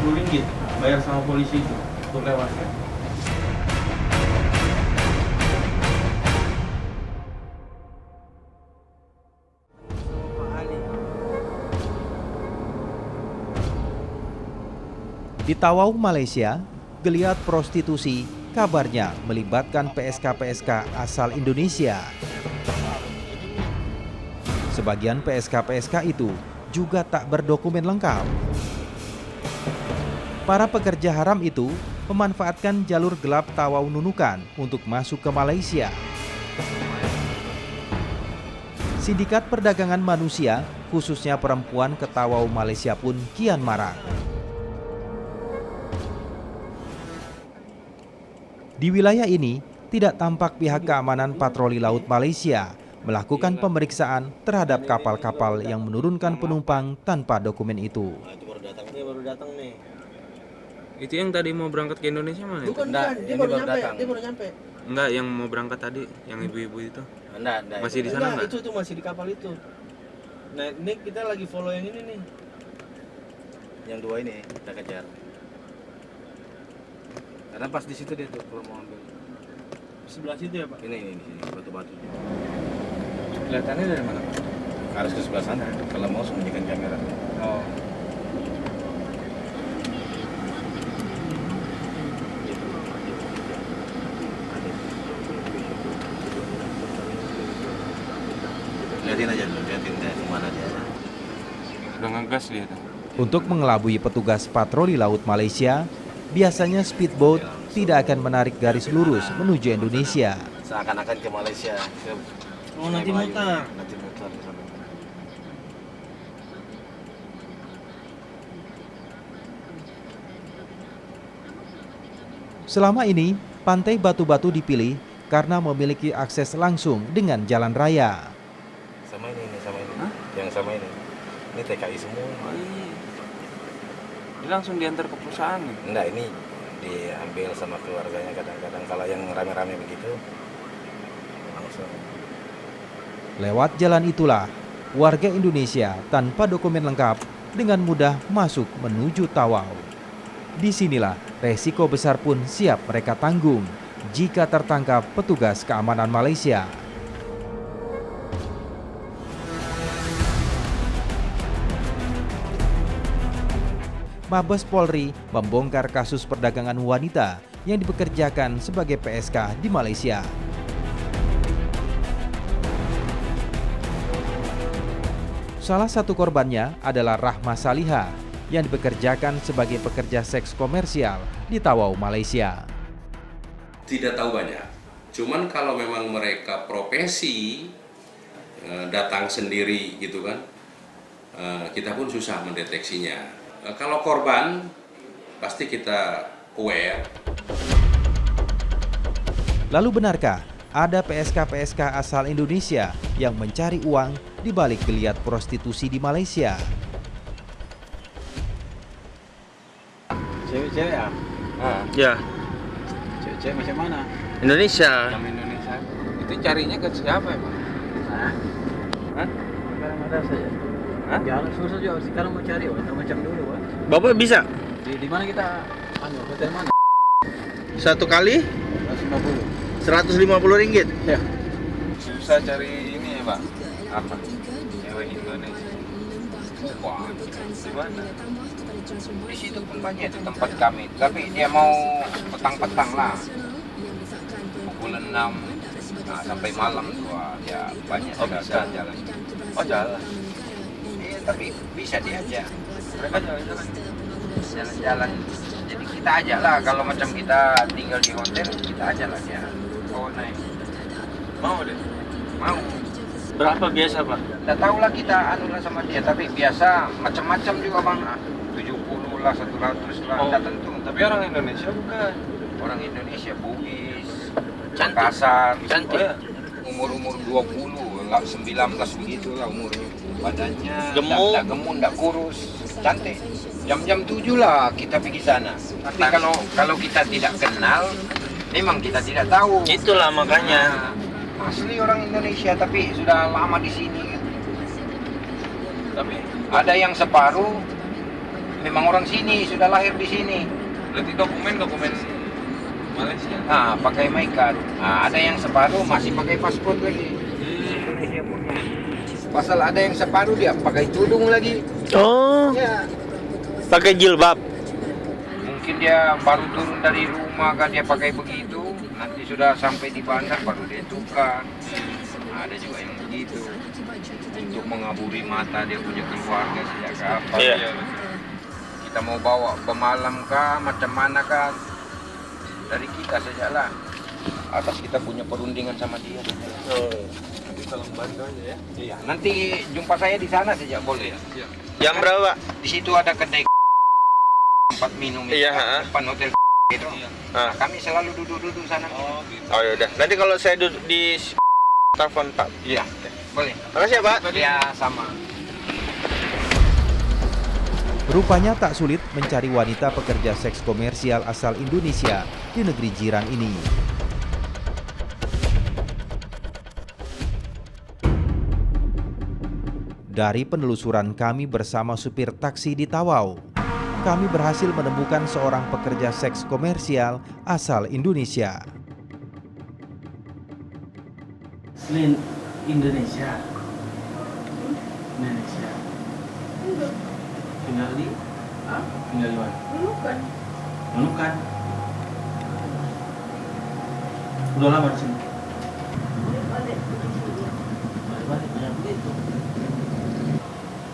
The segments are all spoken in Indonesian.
Rp50 bayar sama polisi itu untuk lewat kan. Di Tawau, Malaysia, geliat prostitusi kabarnya melibatkan PSK-PSK asal Indonesia. Sebagian PSK-PSK itu juga tak berdokumen lengkap. Para pekerja haram itu memanfaatkan jalur gelap Tawau Nunukan untuk masuk ke Malaysia. Sindikat perdagangan manusia, khususnya perempuan ke Tawau, Malaysia pun kian marak. Di wilayah ini, tidak tampak pihak keamanan patroli laut Malaysia melakukan pemeriksaan terhadap kapal-kapal yang menurunkan penumpang tanpa dokumen itu. Baru datang nih. Itu yang tadi mau berangkat ke Indonesia mana? Bukan, dia baru nyampe. Enggak, yang mau berangkat tadi, yang ibu-ibu itu. Enggak. Masih di sana enggak? Itu masih di kapal itu. Nah, ini kita lagi follow yang ini nih. Yang dua ini kita kejar. Karena pas di situ dia tuh kalau mau ambil. Sebelah situ ya, Pak? Ini batu-batu. Kelihatannya dari mana, Pak? Harus ke sebelah sana. Kalau mau sembunyikan kamera. Oh. Lihatin aja dulu, lihatin dia kemana dia. Udah ngegas dia tuh. Untuk mengelabui petugas patroli laut Malaysia, biasanya speedboat tidak akan menarik garis lurus menuju Indonesia. Seakan-akan ke Malaysia. Nanti muter di sana. Selama ini, pantai Batu-Batu dipilih karena memiliki akses langsung dengan jalan raya. Sama ini. Hah? Yang sama ini. Ini TKI semua. Oh, iya. Dia langsung diantar ke perusahaan nih. Enggak, ini diambil sama keluarganya kadang-kadang kalau yang rame-rame begitu langsung. Lewat jalan itulah, warga Indonesia tanpa dokumen lengkap dengan mudah masuk menuju Tawau. Disinilah resiko besar pun siap mereka tanggung jika tertangkap petugas keamanan Malaysia. Mabes Polri membongkar kasus perdagangan wanita yang dipekerjakan sebagai PSK di Malaysia. Salah satu korbannya adalah Rahma Saliha yang dipekerjakan sebagai pekerja seks komersial di Tawau, Malaysia. Tidak tahu banyak, cuman kalau memang mereka profesi datang sendiri gitu kan, kita pun susah mendeteksinya. Kalau korban pasti kita aware. Lalu benarkah ada PSK-PSK asal Indonesia yang mencari uang di balik geliat prostitusi di Malaysia? Cewek-cewek ya? Ya, Cewek-cewek macam mana? Indonesia. Yang Indonesia. Itu carinya ke siapa ya, Pak? Hah? Kadang-kadang saja. Hah? Ya, susah juga sekarang mau cari, macam dulu, Pak. Bapak bisa? Di mana kita hotel mana? Satu kali 150. Rp150. Ya. Susah cari ini ya, Pak. Apa? Cewek Indonesia. Wah, gimana? Di situ pun banyak di tempat kami, tapi dia mau petang-petang lah, pukul 6 sampai malam tua, ya banyak sudah jalan. Oh, jalan. Iya, tapi bisa diajak Mereka jalan-jalan. jalan-jalan. Jadi kita ajak lah, kalau macam kita tinggal di hotel, kita ajak lah dia. Oh naik, Mau deh. mau. Berapa biasa, Pak? Tidak tahu lah kita anu lah sama dia, tapi biasa macam-macam juga bang. 70 lah, 100 lah, tidak tentu. Tapi orang Indonesia bukan. Orang Indonesia, Bugis, Makassar, Cantik. umur-umur 20, enggak 19 begitu lah umurnya. Badannya Gemuk. enggak gemuk, enggak kurus, cantik. Jam-jam 7 lah kita pergi sana. Tapi kalau kita tidak kenal, memang kita tidak tahu. Itulah makanya. Nah, asli orang Indonesia tapi sudah lama di sini. Tapi Ada yang separuh memang orang sini, sudah lahir di sini. Berarti dokumen Malaysia. Nah, pakai MyCard. Nah, ada yang separuh masih pakai paspor lagi. Indonesia punya. Pasal ada yang separuh dia pakai tudung lagi. Oh, Ya, pakai jilbab. mungkin dia baru turun dari rumah kan dia pakai begitu. Nanti sudah sampai di bandar baru dia tukar. Nah, ada juga yang begitu. Untuk mengaburi mata dia punya keluarga sejak kapan. Iya. Kita mau bawa pemalam kah, macam mana kan? Dari kita saja lah. Atas kita punya perundingan sama dia. Nanti tolong bantu aja ya. Iya. Nanti jumpa saya di sana saja boleh ya. Siap. Jam berapa, Pak? Di situ ada kedai tempat minum itu, Iya, ha. depan hotel itu. Nah, kami selalu duduk-duduk sana. Oh gitu. Oh yaudah, nanti kalau saya duduk di telepon Pak. Iya, boleh. Makasih ya Pak. Ya sama. Rupanya tak sulit mencari wanita pekerja seks komersial asal Indonesia di negeri jiran ini. Dari penelusuran kami bersama supir taksi di Tawau, kami berhasil menemukan seorang pekerja seks komersial asal Indonesia. Selain Indonesia. Tinggal di mana? Nunukan. Udah lama di sini. Balik banyak begitu.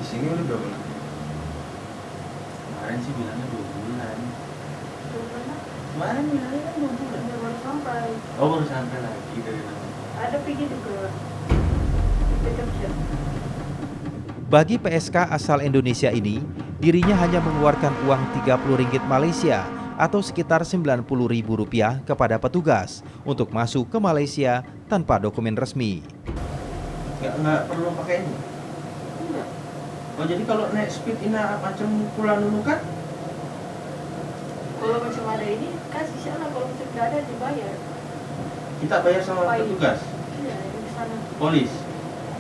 Di sini udah berapa lama? Kemarin sih bilangnya 2 bulan. Kemarin bilangnya kan 2 bulan. Baru sampai. Oh baru sampai lagi dari mana? Ada pergi juga. Dekat. Bagi PSK asal Indonesia ini, dirinya hanya mengeluarkan uang Rp30 Malaysia atau sekitar Rp90.000 kepada petugas untuk masuk ke Malaysia tanpa dokumen resmi. Nggak perlu pakai ini? Enggak. Oh jadi kalau naik speed ini macam pulang Nunukan? Kalau macam ada ini kasih sana, kalau macam tidak ada dibayar. Kita bayar sama Baik. petugas? Iya, di sana. Polis?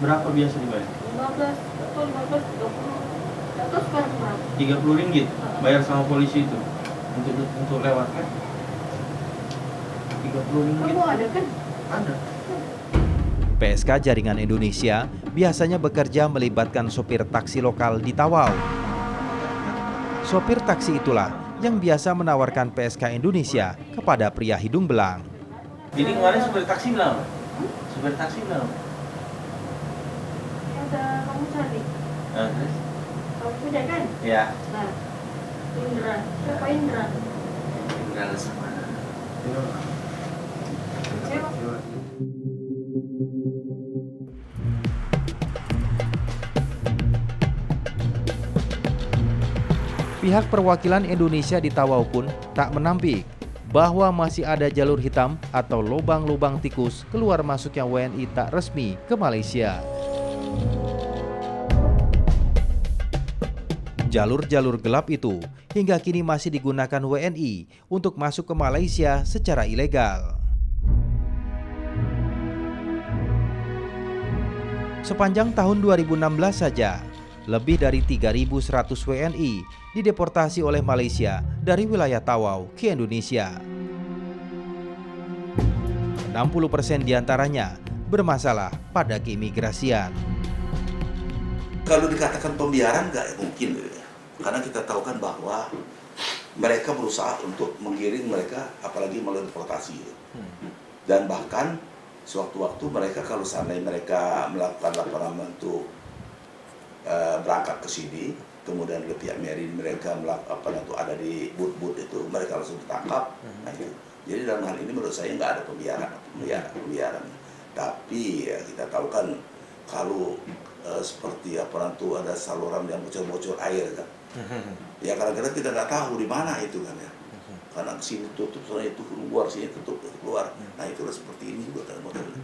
Berapa biasa dibayar? 15 atau 15, 20. Atau sekarang berapa? Rp30 bayar sama polisi itu untuk lewat kan? Rp30. Kamu ada kan? Ada. PSK Jaringan Indonesia biasanya bekerja melibatkan sopir taksi lokal di Tawau. Sopir taksi itulah yang biasa menawarkan PSK Indonesia kepada pria hidung belang. Jadi kemarin supir taksi bilang apa? Supir taksi bilang apa? Ada kamu cari. Nah, terus? Kamu punya kan? Ya. Nah, Indra. Siapa Indra? Siapa? Pihak perwakilan Indonesia di Tawau pun tak menampik bahwa masih ada jalur hitam atau lubang-lubang tikus keluar masuknya WNI tak resmi ke Malaysia. Jalur-jalur gelap itu hingga kini masih digunakan WNI untuk masuk ke Malaysia secara ilegal. Sepanjang tahun 2016 saja, lebih dari 3.100 WNI dideportasi oleh Malaysia dari wilayah Tawau ke Indonesia. 60% diantaranya bermasalah pada keimigrasian. Kalau dikatakan pembiaran nggak mungkin, karena kita tahu kan bahwa mereka berusaha untuk menggiring mereka, apalagi melalui deportasi. Dan bahkan sewaktu-waktu mereka kalau seandainya mereka melakukan laporan untuk berangkat ke sini, kemudian ke pihak Merin mereka melakukan itu ada di booth-booth itu, mereka langsung ditangkap. Nah, itu. Jadi dalam hal ini menurut saya nggak ada pembiaran. Tapi ya, kita tahu kan kalau seperti apa itu ada saluran yang bocor-bocor air kan. Ya kadang-kadang kita nggak tahu di mana itu kan ya. Karena sini tutup, soalnya itu keluar, sini tutup, keluar. Nah itulah seperti ini juga kan modelnya.